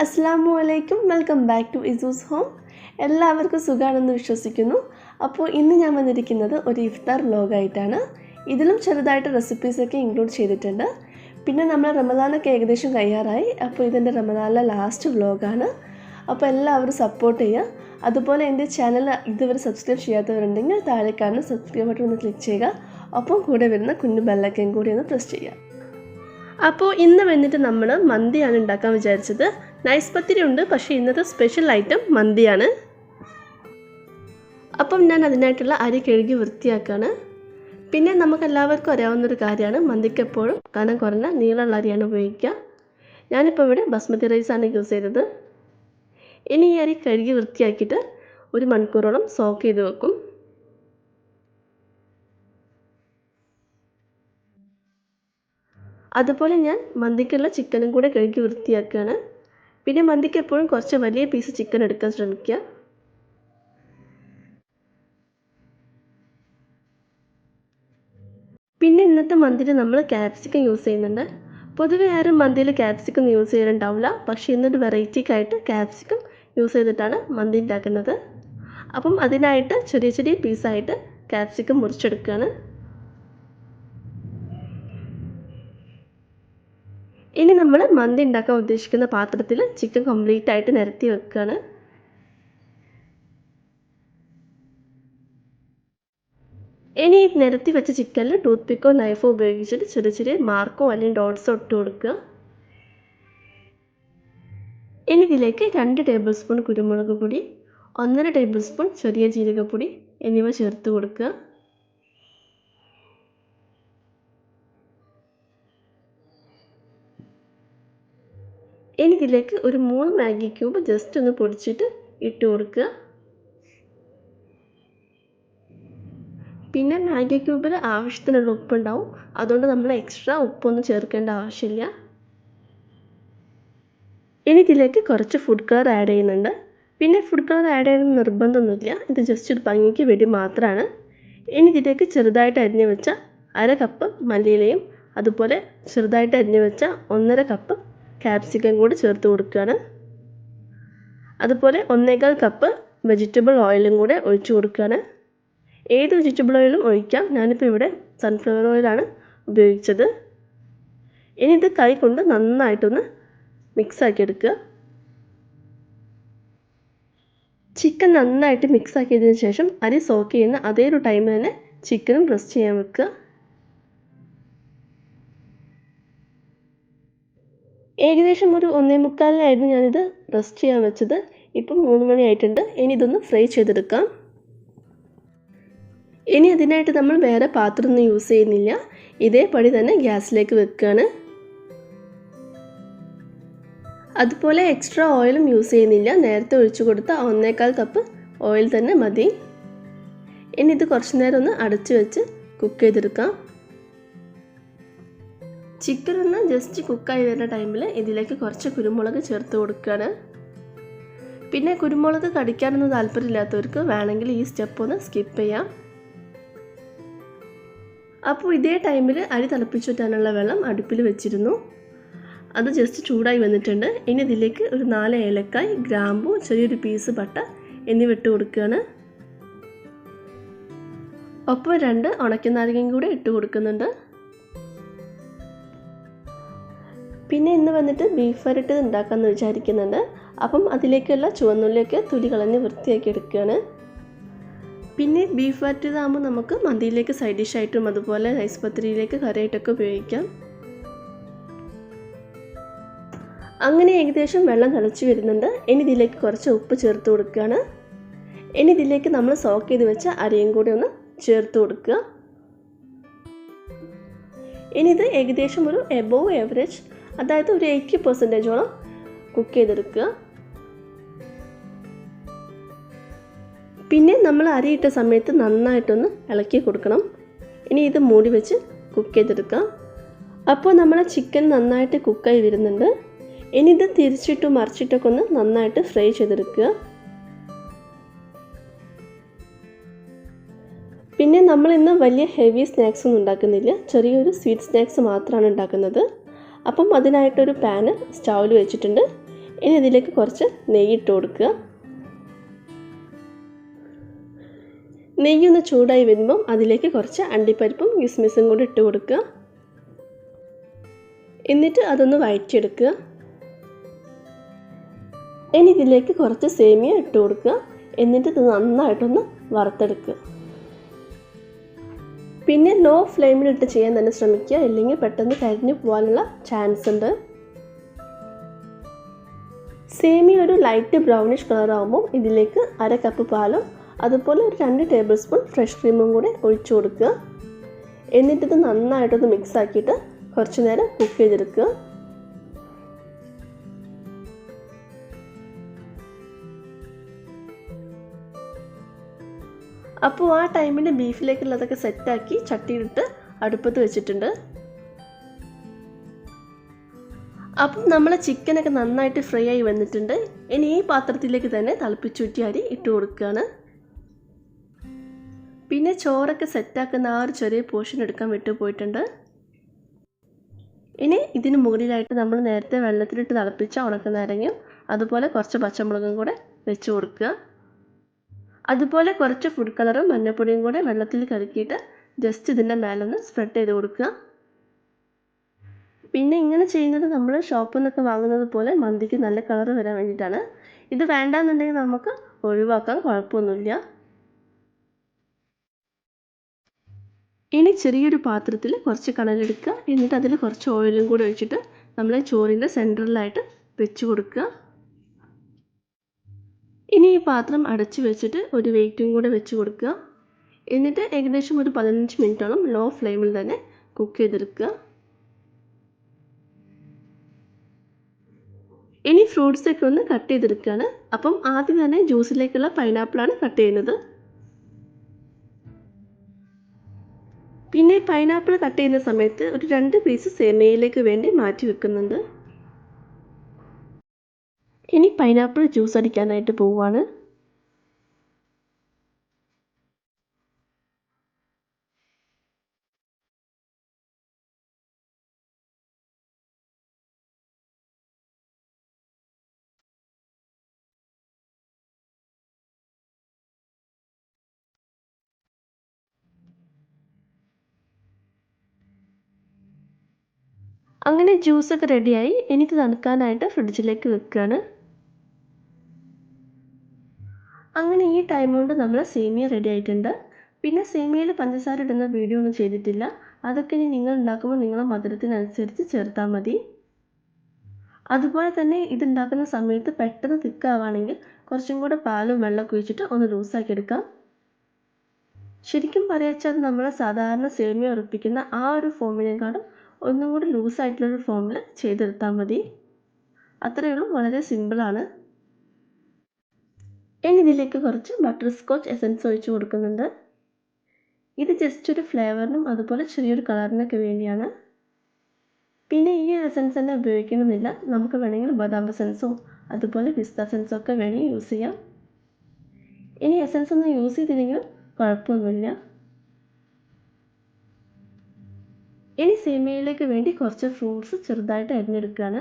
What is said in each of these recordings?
അസ്സലാമു അലൈക്കും. Welcome back to ഇസൂസ് ഹോം. എല്ലാവർക്കും സുഖമാണെന്ന് വിശ്വസിക്കുന്നു. അപ്പോൾ ഇന്ന് ഞാൻ വന്നിരിക്കുന്നത് ഒരു ഇഫ്താർ വ്ലോഗായിട്ടാണ്. ഇതിലും ചെറുതായിട്ട് റെസിപ്പീസൊക്കെ ഇൻക്ലൂഡ് ചെയ്തിട്ടുണ്ട്. പിന്നെ നമ്മൾ റമദാനൊക്കെ ഏകദേശം കഴിയാറായി. അപ്പോൾ ഇതിൻ്റെ റമദാനിലെ ലാസ്റ്റ് വ്ലോഗാണ്. അപ്പോൾ എല്ലാവരും സപ്പോർട്ട് ചെയ്യുക. അതുപോലെ എൻ്റെ ചാനൽ ഇതുവരെ സബ്സ്ക്രൈബ് ചെയ്യാത്തവരുണ്ടെങ്കിൽ താഴെ കാണുന്ന സബ്സ്ക്രൈബ് ബട്ടൺ ഒന്ന് ക്ലിക്ക് ചെയ്യുക. ഒപ്പം കൂടെ വരുന്ന കുഞ്ഞു ബെല്ലൈക്കൻ കൂടി ഒന്ന് പ്രസ് ചെയ്യുക. അപ്പോൾ ഇന്ന് വന്നിട്ട് നമ്മൾ മന്തിയാണ് ഉണ്ടാക്കാൻ വിചാരിച്ചത്. നൈസ് പത്തിരി ഉണ്ട്, പക്ഷേ ഇന്നത്തെ സ്പെഷ്യൽ ഐറ്റം മന്തിയാണ്. അപ്പം ഞാൻ അതിനായിട്ടുള്ള അരി കഴുകി വൃത്തിയാക്കുകയാണ്. പിന്നെ നമുക്കെല്ലാവർക്കും അറിയാവുന്നൊരു കാര്യമാണ്, മന്തിക്ക് എപ്പോഴും കനം കുറഞ്ഞ നീളമുള്ള അരിയാണ് ഉപയോഗിക്കുക. ഞാനിപ്പോൾ ഇവിടെ ബസ്മതി റൈസാണ് യൂസ് ചെയ്തത്. ഇനി ഈ അരി കഴുകി വൃത്തിയാക്കിയിട്ട് 1 മണിക്കൂറോളം സോക്ക് ചെയ്ത് വെക്കും. അതുപോലെ ഞാൻ മന്തിക്കുള്ള ചിക്കനും കൂടെ കഴുകി വൃത്തിയാക്കുകയാണ്. പിന്നെ മന്തിക്ക് എപ്പോഴും കുറച്ച് വലിയ പീസ് ചിക്കൻ എടുക്കാൻ ശ്രമിക്കുക. പിന്നെ ഇന്നത്തെ മന്തിയിൽ നമ്മൾ ക്യാപ്സിക്കം യൂസ് ചെയ്യുന്നുണ്ട്. പൊതുവെ ആരും മന്തിയിൽ ക്യാപ്സിക്കം യൂസ് ചെയ്യാനുണ്ടാവില്ല, പക്ഷേ ഇന്നൊരു വെറൈറ്റിക്കായിട്ട് ക്യാപ്സിക്കം യൂസ് ചെയ്തിട്ടാണ് മന്തി ഉണ്ടാക്കുന്നത്. അപ്പം അതിനായിട്ട് ചെറിയ ചെറിയ പീസായിട്ട് ക്യാപ്സിക്കം മുറിച്ചെടുക്കുകയാണ്. ഇനി നമ്മൾ മന്തി ഉണ്ടാക്കാൻ ഉദ്ദേശിക്കുന്ന പാത്രത്തിൽ ചിക്കൻ കംപ്ലീറ്റ് ആയിട്ട് നിരത്തി വെക്കുകയാണ്. ഇനി നിരത്തി വെച്ച ചിക്കനിൽ ടൂത്ത് പിക്കോ നൈഫോ ഉപയോഗിച്ചിട്ട് ചെറിയ ചെറിയ മാർക്കോ അല്ലെങ്കിൽ ഡോട്ട്സോ ഇട്ട് കൊടുക്കുക. ഇനി ഇതിലേക്ക് 2 ടേബിൾ സ്പൂൺ കുരുമുളക് പൊടി, 1.5 ടേബിൾ സ്പൂൺ ചെറിയ ജീരകപ്പൊടി എന്നിവ ചേർത്ത് കൊടുക്കുക. ഇനി ഇതിലേക്ക് ഒരു 3 മാഗി ക്യൂബ് ജസ്റ്റ് ഒന്ന് പൊടിച്ചിട്ട് ഇട്ട് കൊടുക്കുക. പിന്നെ മാഗി ക്യൂബിൽ ആവശ്യത്തിനുള്ള ഉപ്പുണ്ടാവും, അതുകൊണ്ട് നമ്മൾ എക്സ്ട്രാ ഉപ്പൊന്നും ചേർക്കേണ്ട ആവശ്യമില്ല. ഇനി ഇതിലേക്ക് കുറച്ച് ഫുഡ് കളർ ആഡ് ചെയ്യുന്നുണ്ട്. പിന്നെ ഫുഡ് കളർ ആഡ് ചെയ്യുന്ന നിർബന്ധമൊന്നുമില്ല, ഇത് ജസ്റ്റ് ഒരു ഭംഗിക്ക് വേണ്ടി മാത്രമാണ്. ഇനി ഇതിലേക്ക് ചെറുതായിട്ട് അരിഞ്ഞു വെച്ച 1/2 കപ്പ് മല്ലിയിലയും അതുപോലെ ചെറുതായിട്ട് അരിഞ്ഞു വെച്ച 1.5 കപ്പ് ക്യാപ്സിക്കം കൂടി ചേർത്ത് കൊടുക്കുകയാണ്. അതുപോലെ 1.25 കപ്പ് വെജിറ്റബിൾ ഓയിലും കൂടെ ഒഴിച്ചു കൊടുക്കുകയാണ്. ഏത് വെജിറ്റബിൾ ഓയിലും ഒഴിക്കാം, ഞാനിപ്പോൾ ഇവിടെ സൺഫ്ലവർ ഓയിലാണ് ഉപയോഗിച്ചത്. ഇനി ഇത് കൈ കൊണ്ട് നന്നായിട്ടൊന്ന് മിക്സാക്കി എടുക്കുക. ചിക്കൻ നന്നായിട്ട് മിക്സ് ആക്കിയതിന് ശേഷം അരി സോക്ക് ചെയ്യുന്ന അതേ ഒരു ടൈമിൽ തന്നെ ചിക്കനും റെസ്റ്റ് ചെയ്യാൻ വെക്കുക. ഏകദേശം ഒരു 1:45 ഞാനിത് റെസ്റ്റ് ചെയ്യാൻ വെച്ചത്. ഇപ്പം 3 മണി ആയിട്ടുണ്ട്. ഇനി ഇതൊന്ന് ഫ്രൈ ചെയ്തെടുക്കാം. ഇനി അതിനായിട്ട് നമ്മൾ വേറെ പാത്രമൊന്നും യൂസ് ചെയ്യുന്നില്ല, ഇതേപടി തന്നെ ഗ്യാസിലേക്ക് വെക്കുകയാണ്. അതുപോലെ എക്സ്ട്രാ ഓയിലും യൂസ് ചെയ്യുന്നില്ല, നേരത്തെ ഒഴിച്ചു കൊടുത്ത 1.25 കപ്പ് ഓയിൽ തന്നെ മതി. ഇനി ഇത് കുറച്ച് നേരം ഒന്ന് അടച്ചു വെച്ച് കുക്ക് ചെയ്തെടുക്കാം. ചിക്കൻ ഒന്ന് ജസ്റ്റ് കുക്കായി വരുന്ന ടൈമിൽ ഇതിലേക്ക് കുറച്ച് കുരുമുളക് ചേർത്ത് കൊടുക്കുകയാണ്. പിന്നെ കുരുമുളക് കടിക്കാനൊന്നും താല്പര്യമില്ലാത്തവർക്ക് വേണമെങ്കിൽ ഈ സ്റ്റെപ്പ് ഒന്ന് സ്കിപ്പ് ചെയ്യാം. അപ്പോൾ ഇതേ ടൈമിൽ അരി തിളപ്പിച്ചുറ്റാനുള്ള വെള്ളം അടുപ്പിൽ വെച്ചിരുന്നു, അത് ജസ്റ്റ് ചൂടായി വന്നിട്ടുണ്ട്. ഇനി ഇതിലേക്ക് ഒരു 4 ഏലക്കായ്, ഗ്രാമ്പൂ, ചെറിയൊരു പീസ് പട്ട എന്നിവ ഇട്ട് കൊടുക്കുകയാണ്. ഒപ്പം 2 ഉണക്കനാരങ്ങയും കൂടെ ഇട്ട് കൊടുക്കുന്നുണ്ട്. പിന്നെ ഇന്ന് വന്നിട്ട് ബീഫ് വരട്ട് ഉണ്ടാക്കാമെന്ന് വിചാരിക്കുന്നുണ്ട്. അപ്പം അതിലേക്കുള്ള ചുവന്നുള്ളിയൊക്കെ തൊലി കളഞ്ഞ് വൃത്തിയാക്കി എടുക്കുകയാണ്. പിന്നെ ബീഫ് വരട്ടിയതാകുമ്പോൾ നമുക്ക് മന്തിയിലേക്ക് സൈഡ് ഡിഷായിട്ടും അതുപോലെ റൈസ് പത്തിരിയിലേക്ക് കറിയായിട്ടൊക്കെ ഉപയോഗിക്കാം. അങ്ങനെ ഏകദേശം വെള്ളം തിളച്ച് വരുന്നുണ്ട്. ഇനി ഇതിലേക്ക് കുറച്ച് ഉപ്പ് ചേർത്ത് കൊടുക്കുകയാണ്. ഇനി ഇതിലേക്ക് നമ്മൾ സോക്ക് ചെയ്ത് വെച്ച അരിയും കൂടി ഒന്ന് ചേർത്ത് കൊടുക്കുക. ഇനി ഇത് ഏകദേശം ഒരു എബോവ് ആവറേജ്, അതായത് ഒരു 80% കുക്ക് ചെയ്തെടുക്കുക. പിന്നെ നമ്മൾ അരിയിട്ട സമയത്ത് നന്നായിട്ടൊന്ന് ഇളക്കി കൊടുക്കണം. ഇനി ഇത് മൂടി വെച്ച് കുക്ക് ചെയ്തെടുക്കാം. അപ്പോൾ നമ്മുടെ ചിക്കൻ നന്നായിട്ട് കുക്കായി വരുന്നുണ്ട്. ഇനി ഇത് തിരിച്ചിട്ടും മറിച്ചിട്ടൊക്കെ ഒന്ന് നന്നായിട്ട് ഫ്രൈ ചെയ്തെടുക്കുക. പിന്നെ നമ്മൾ ഇന്ന് വലിയ ഹെവി സ്നാക്സ് ഒന്നും ഉണ്ടാക്കുന്നില്ല, ചെറിയൊരു സ്വീറ്റ് സ്നാക്സ് മാത്രമാണ് ഉണ്ടാക്കുന്നത്. അപ്പം അതിനായിട്ടൊരു പാന് സ്റ്റൗവിൽ വെച്ചിട്ടുണ്ട്. ഇനി ഇതിലേക്ക് കുറച്ച് നെയ്യ് ഇട്ട് കൊടുക്കുക. നെയ്യൊന്ന് ചൂടായി വരുമ്പം അതിലേക്ക് കുറച്ച് അണ്ടിപ്പരിപ്പും കിസ്മിസും കൂടി ഇട്ട് കൊടുക്കുക. എന്നിട്ട് അതൊന്ന് വഴറ്റിയെടുക്കുക. ഇനി ഇതിലേക്ക് കുറച്ച് സേമിയ ഇട്ട് കൊടുക്കുക. എന്നിട്ട് ഇത് നന്നായിട്ടൊന്ന് വറുത്തെടുക്കുക. പിന്നെ ലോ ഫ്ലെയിമിലിട്ട് ചെയ്യാൻ തന്നെ ശ്രമിക്കുക, ഇല്ലെങ്കിൽ പെട്ടെന്ന് കരിഞ്ഞു പോകാനുള്ള ചാൻസ് ഉണ്ട്. സേമിയ ഒരു ലൈറ്റ് ബ്രൗണിഷ് കളർ ആകുമ്പോൾ ഇതിലേക്ക് 1/2 കപ്പ് പാലും അതുപോലെ ഒരു 2 ടേബിൾ സ്പൂൺ ഫ്രഷ് ക്രീമും കൂടി ഒഴിച്ചു കൊടുക്കുക. എന്നിട്ടിത് നന്നായിട്ടൊന്ന് മിക്സ് ആക്കിയിട്ട് കുറച്ച് നേരം കുക്ക് ചെയ്തെടുക്കുക. അപ്പോൾ ആ ടൈമിൽ ബീഫിലേക്കുള്ളതൊക്കെ സെറ്റാക്കി ചട്ടിയിലിട്ട് അടുപ്പത്ത് വെച്ചിട്ടുണ്ട്. അപ്പം നമ്മൾ ചിക്കനൊക്കെ നന്നായിട്ട് ഫ്രൈ ആയി വന്നിട്ടുണ്ട്. ഇനി ഈ പാത്രത്തിലേക്ക് തന്നെ തിളപ്പിച്ചൂറ്റിയ അരി ഇട്ട് കൊടുക്കുകയാണ്. പിന്നെ ചോറൊക്കെ സെറ്റാക്കുന്ന ആ ഒരു ചെറിയ പോർഷൻ എടുക്കാൻ വിട്ടുപോയിട്ടുണ്ട്. ഇനി ഇതിന് മുകളിലായിട്ട് നമ്മൾ നേരത്തെ വെള്ളത്തിലിട്ട് തിളപ്പിച്ച ഉണക്കനാരങ്ങയും അതുപോലെ കുറച്ച് പച്ചമുളകും കൂടെ വെച്ച് കൊടുക്കുക. അതുപോലെ കുറച്ച് ഫുഡ് കളറും മഞ്ഞൾപ്പൊടിയും കൂടെ വെള്ളത്തിൽ കലക്കിയിട്ട് ജസ്റ്റ് ഇതിൻ്റെ മേലൊന്ന് സ്പ്രെഡ് ചെയ്ത് കൊടുക്കുക. പിന്നെ ഇങ്ങനെ ചെയ്യുന്നത് നമ്മൾ ഷോപ്പിൽ നിന്നൊക്കെ വാങ്ങുന്നത് പോലെ മന്തിക്ക് നല്ല കളർ വരാൻ വേണ്ടിയിട്ടാണ്. ഇത് വേണ്ടാന്നുണ്ടെങ്കിൽ നമുക്ക് ഒഴിവാക്കാം, കുഴപ്പമൊന്നുമില്ല. ഇനി ചെറിയൊരു പാത്രത്തിൽ കുറച്ച് കനലെടുക്കുക. എന്നിട്ട് അതിൽ കുറച്ച് ഓയിലും കൂടി ഒഴിച്ചിട്ട് നമ്മൾ ചോറിൻ്റെ സെൻറ്ററിലായിട്ട് വെച്ച് കൊടുക്കുക. ഇനി ഈ പാത്രം അടച്ച് വെച്ചിട്ട് ഒരു വെയിറ്റും കൂടെ വെച്ച് കൊടുക്കുക. എന്നിട്ട് ഏകദേശം ഒരു 15 മിനിറ്റോളം ലോ ഫ്ലെയിമിൽ തന്നെ കുക്ക് ചെയ്തെടുക്കുക. ഇനി ഫ്രൂട്ട്സൊക്കെ ഒന്ന് കട്ട് ചെയ്തെടുക്കുകയാണ്. അപ്പം ആദ്യം തന്നെ ജ്യൂസിലേക്കുള്ള പൈനാപ്പിളാണ് കട്ട് ചെയ്യുന്നത്. പിന്നെ പൈനാപ്പിൾ കട്ട് ചെയ്യുന്ന സമയത്ത് ഒരു 2 പീസ് സേമിയയിലേക്ക് വേണ്ടി മാറ്റി വെക്കുന്നുണ്ട്. ഇനി പൈനാപ്പിൾ ജ്യൂസ് അടിക്കാനായിട്ട് പോവുകയാണ്. അങ്ങനെ ജ്യൂസൊക്കെ റെഡിയായി. എനിക്ക് തണുക്കാനായിട്ട് ഫ്രിഡ്ജിലേക്ക് വെക്കുകയാണ്. അങ്ങനെ ഈ ടൈം കൊണ്ട് നമ്മൾ സേമിയ റെഡി ആയിട്ടുണ്ട്. പിന്നെ സേമിയയിൽ പഞ്ചസാര ഇടുന്ന വീഡിയോ ഒന്നും ചെയ്തിട്ടില്ല. അതൊക്കെ ഇനി നിങ്ങൾ ഉണ്ടാക്കുമ്പോൾ നിങ്ങളുടെ മധുരത്തിനനുസരിച്ച് ചേർത്താൽ മതി. അതുപോലെ തന്നെ ഇതുണ്ടാക്കുന്ന സമയത്ത് പെട്ടെന്ന് തിക്കാവുകയാണെങ്കിൽ കുറച്ചും കൂടെ പാലും വെള്ളമൊക്കെ ഒഴിച്ചിട്ട് ഒന്ന് ലൂസാക്കി എടുക്കാം. ശരിക്കും പറയാച്ചാൽ നമ്മൾ സാധാരണ സേമിയ ഉറപ്പിക്കുന്ന ആ ഒരു ഫോമിനേക്കാളും ഒന്നും കൂടി ലൂസായിട്ടുള്ളൊരു ഫോമിൽ ചെയ്തെടുത്താൽ മതി. അത്രയേ ഉള്ളൂ, വളരെ സിമ്പിളാണ്. ഇനി ഇതിലേക്ക് കുറച്ച് ബട്ടർ സ്കോച്ച് എസൻസ് ഒഴിച്ച് കൊടുക്കുന്നുണ്ട്. ഇത് ജസ്റ്റ് ഒരു ഫ്ലേവറിനും അതുപോലെ ചെറിയൊരു കളറിനൊക്കെ വേണ്ടിയാണ്. പിന്നെ ഈ എസൻസ് തന്നെ ഉപയോഗിക്കണമെന്നില്ല, നമുക്ക് വേണമെങ്കിൽ ബദാം എസൻസോ അതുപോലെ പിസ്ത എസൻസോ ഒക്കെ വേണമെങ്കിൽ യൂസ് ചെയ്യാം. ഇനി എസൻസ് ഒന്നും യൂസ് ചെയ്തില്ലെങ്കിലും കുഴപ്പമൊന്നുമില്ല. ഇനി സേമിയയിലേക്ക് വേണ്ടി കുറച്ച് ഫ്രൂട്ട്സ് ചെറുതായിട്ട് അരിഞ്ഞെടുക്കുകയാണ്.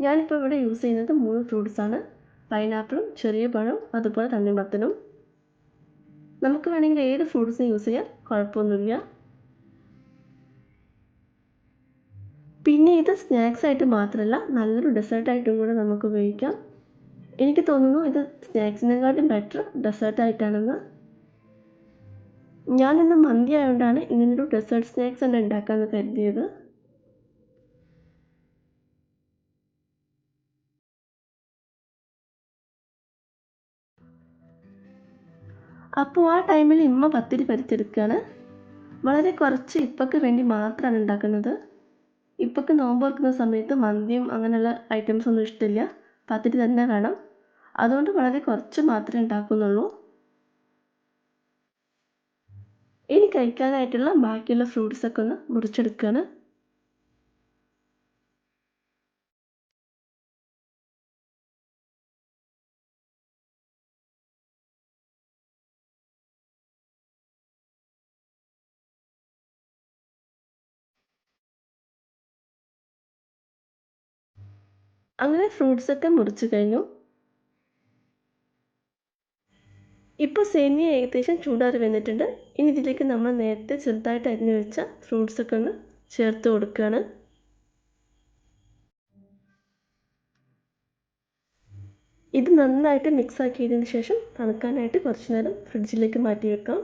ഞാനിപ്പോൾ ഇവിടെ യൂസ് ചെയ്യുന്നത് 3 ഫ്രൂട്ട്സാണ്. പൈനാപ്പിളും ചെറിയ പഴവും അതുപോലെ തണ്ണിമത്തനും. നമുക്ക് വേണമെങ്കിൽ ഏത് ഫ്രൂട്ട്സും യൂസ് ചെയ്യാം, കുഴപ്പമൊന്നുമില്ല. പിന്നെ ഇത് സ്നാക്സ് ആയിട്ട് മാത്രമല്ല നല്ലൊരു ഡെസേർട്ടായിട്ടും കൂടെ നമുക്ക് ഉപയോഗിക്കാം. എനിക്ക് തോന്നുന്നു ഇത് സ്നാക്സിനെക്കാട്ടും ബെറ്റർ ഡെസേർട്ടായിട്ടാണെന്ന്. ഞാനിന്ന് മന്തി ആയതുകൊണ്ടാണ് ഇങ്ങനൊരു ഡെസേർട്ട് സ്നാക്സ് തന്നെ ഉണ്ടാക്കാമെന്ന് കരുതിയത്. അപ്പോൾ ആ ടൈമിൽ ഇമ്മ പത്തിരി പരത്തിയെടുക്കുകയാണ്. വളരെ കുറച്ച് ഇപ്പക്ക് വേണ്ടി മാത്രമാണ് ഉണ്ടാക്കുന്നത്. ഇപ്പക്ക് നോമ്പ് വെക്കുന്ന സമയത്ത് മന്തിയും അങ്ങനെയുള്ള ഐറ്റംസ് ഒന്നും ഇഷ്ടമില്ല, പത്തിരി തന്നെ വേണം. അതുകൊണ്ട് വളരെ കുറച്ച് മാത്രമേ ഉണ്ടാക്കുന്നുള്ളൂ. ഇനി കഴിക്കാനായിട്ടുള്ള ബാക്കിയുള്ള ഫ്രൂട്ട്സൊക്കെ ഒന്ന് മുറിച്ചെടുക്കുകയാണ്. അങ്ങനെ ഫ്രൂട്ട്സൊക്കെ മുറിച്ച് കഴിഞ്ഞു. ഇപ്പോൾ സേമിയ ഏകദേശം ചൂടാറി വന്നിട്ടുണ്ട്. ഇനി ഇതിലേക്ക് നമ്മൾ നേരത്തെ ചെറുതായിട്ട് അരിഞ്ഞു വെച്ച ഫ്രൂട്ട്സൊക്കെ ഒന്ന് ചേർത്ത് കൊടുക്കുകയാണ്. ഇത് നന്നായിട്ട് മിക്സ് ആക്കിയതിന് ശേഷം തണുക്കാനായിട്ട് കുറച്ച് നേരം ഫ്രിഡ്ജിലേക്ക് മാറ്റി വെക്കാം.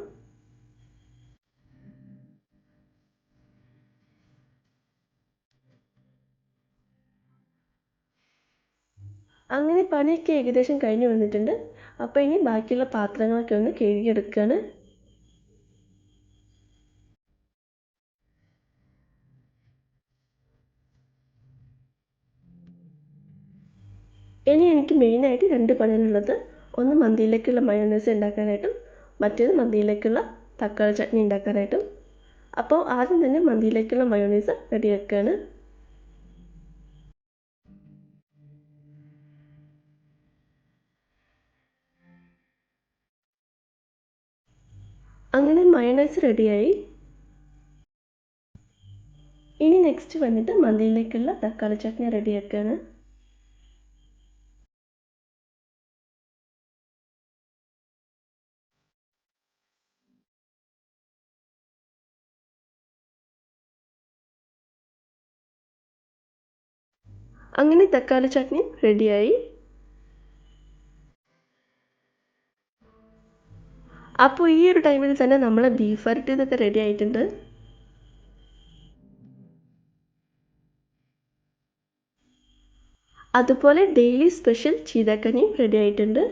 അങ്ങനെ പണിയൊക്കെ ഏകദേശം കഴിഞ്ഞ് വന്നിട്ടുണ്ട്. അപ്പോൾ ഇനി ബാക്കിയുള്ള പാത്രങ്ങളൊക്കെ ഒന്ന് കഴുകിയെടുക്കുകയാണ്. ഇനി എനിക്ക് മെയിനായിട്ട് 2 പണിയാണുള്ളത്. ഒന്ന് മന്തിയിലേക്കുള്ള മയോണൈസ് ഉണ്ടാക്കാനായിട്ടും മറ്റേത് മന്തിയിലേക്കുള്ള തക്കാളി ചട്നി ഉണ്ടാക്കാനായിട്ടും. അപ്പോൾ ആദ്യം തന്നെ മന്തിയിലേക്കുള്ള മയോണൈസ് റെഡിയാക്കുകയാണ്. അങ്ങനെ മയോണൈസ് റെഡിയായി. ഇനി നെക്സ്റ്റ് വന്നിട്ട് മന്തിയിലേക്കുള്ള തക്കാളി ചട്നി റെഡിയാക്കുകയാണ്. അങ്ങനെ തക്കാളി ചട്നി റെഡിയായി. അപ്പോൾ ഈ ഒരു ടൈമിൽ തന്നെ നമ്മളെ ബീഫ് വരട്ടിയതൊക്കെ റെഡി ആയിട്ടുണ്ട്. അതുപോലെ ഡെയിലി സ്പെഷ്യൽ ചീതക്കഞ്ഞിയും റെഡി ആയിട്ടുണ്ട്.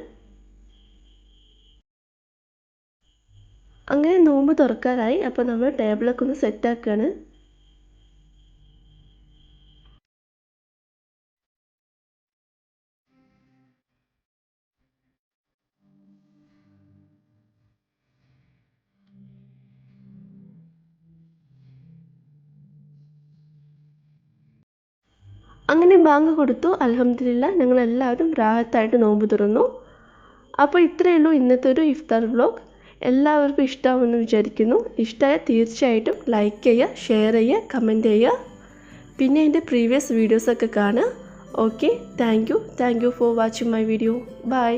അങ്ങനെ നോമ്പ് തുറക്കാറായി. അപ്പോൾ നമ്മൾ ടേബിളൊക്കെ ഒന്ന് സെറ്റാക്കുകയാണ്. അങ്ങനെ ബാങ്ക് കൊടുത്തു. അൽഹംദുലില്ലാഹ് ഞങ്ങളെല്ലാവരും റാഹത്തായിട്ട് നോമ്പ് തുറന്നു. അപ്പോൾ ഇത്രയേ ഉള്ളൂ ഇന്നത്തെ ഒരു ഇഫ്താർ വ്ലോഗ്. എല്ലാവർക്കും ഇഷ്ടമാവുമെന്ന് വിചാരിക്കുന്നു. ഇഷ്ടമായാൽ തീർച്ചയായിട്ടും ലൈക്ക് ചെയ്യുക, ഷെയർ ചെയ്യുക, കമൻറ്റ് ചെയ്യുക. പിന്നെ എൻ്റെ പ്രീവിയസ് വീഡിയോസൊക്കെ കാണുക. Okay, thank you for watching my video. By.